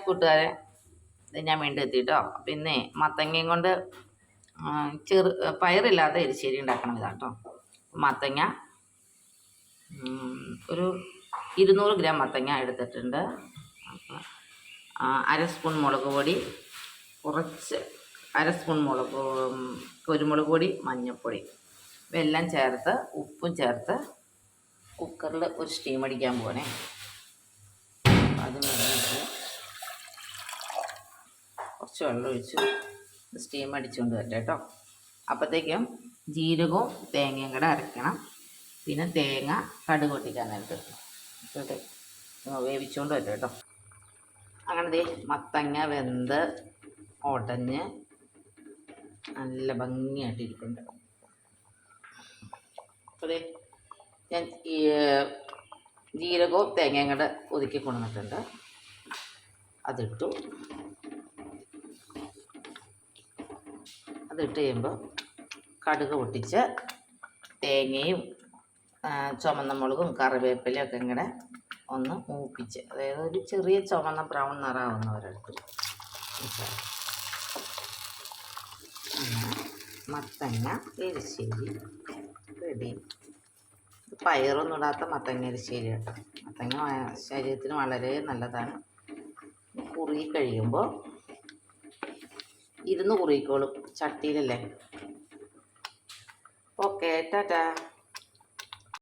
കൂട്ടുകാരെ, ഇത് ഞാൻ വീണ്ടും എത്തിയിട്ടോ. പിന്നെ മത്തങ്ങയും കൊണ്ട് പയറില്ലാത്ത എരിശ്ശേരി ഉണ്ടാക്കണം ഇതാട്ടോ. മത്തങ്ങ ഒരു 200 ഗ്രാം മത്തങ്ങ എടുത്തിട്ടുണ്ട്. അര സ്പൂൺ മുളക് പൊടി, അര സ്പൂൺ കുരുമുളക് പൊടി, മഞ്ഞൾപ്പൊടി ഇവയെല്ലാം ചേർത്ത് ഉപ്പും ചേർത്ത് കുക്കറിൽ ഒരു സ്റ്റീം അടിക്കാൻ പോകണേ. അതിന് വേണ്ടിയിട്ട് കുറച്ച് വെള്ളം ഒഴിച്ച് സ്റ്റീം അടിച്ചുകൊണ്ട് വരട്ടെ കേട്ടോ. അപ്പോഴത്തേക്കും ജീരകവും തേങ്ങയും കൂടെ അരയ്ക്കണം. പിന്നെ തേങ്ങ കടുക് പൊട്ടിക്കാനായിട്ട് വേവിച്ചുകൊണ്ട് വരട്ടെ കേട്ടോ. അങ്ങനെ മത്തങ്ങ വെന്ത് ഉടഞ്ഞ് നല്ല ഭംഗിയായിട്ടിരിക്കുന്നുണ്ട്. അപ്പോൾ ഞാൻ ഈ ജീരകവും തേങ്ങയും കൂടെ ഒതുക്കി കൊണ്ടുവന്നിട്ടുണ്ട്. അതിട്ട് കഴിയുമ്പോൾ കടുക് പൊട്ടിച്ച് തേങ്ങയും ചുമന്ന മുളകും കറിവേപ്പിലയും ഒക്കെ ഇങ്ങനെ ഒന്ന് മൂപ്പിച്ച്, അതായത് ഒരു ചെറിയ ചുമന്ന ബ്രൗൺ നിറാവുന്നവരെടുത്ത് മത്തങ്ങ എരിശ്ശേരി റെഡി. പയറൊന്നും ഇടാത്ത മത്തങ്ങ എരിശ്ശേരി കേട്ടോ. മത്തങ്ങ ശരീരത്തിന് വളരെ നല്ലതാണ്. കുറുകി കഴിയുമ്പോൾ ഇരുന്ന് കുറുകിക്കോളും ചട്ടിയിലല്ലേ. ഓക്കെ, ടാറ്റാ.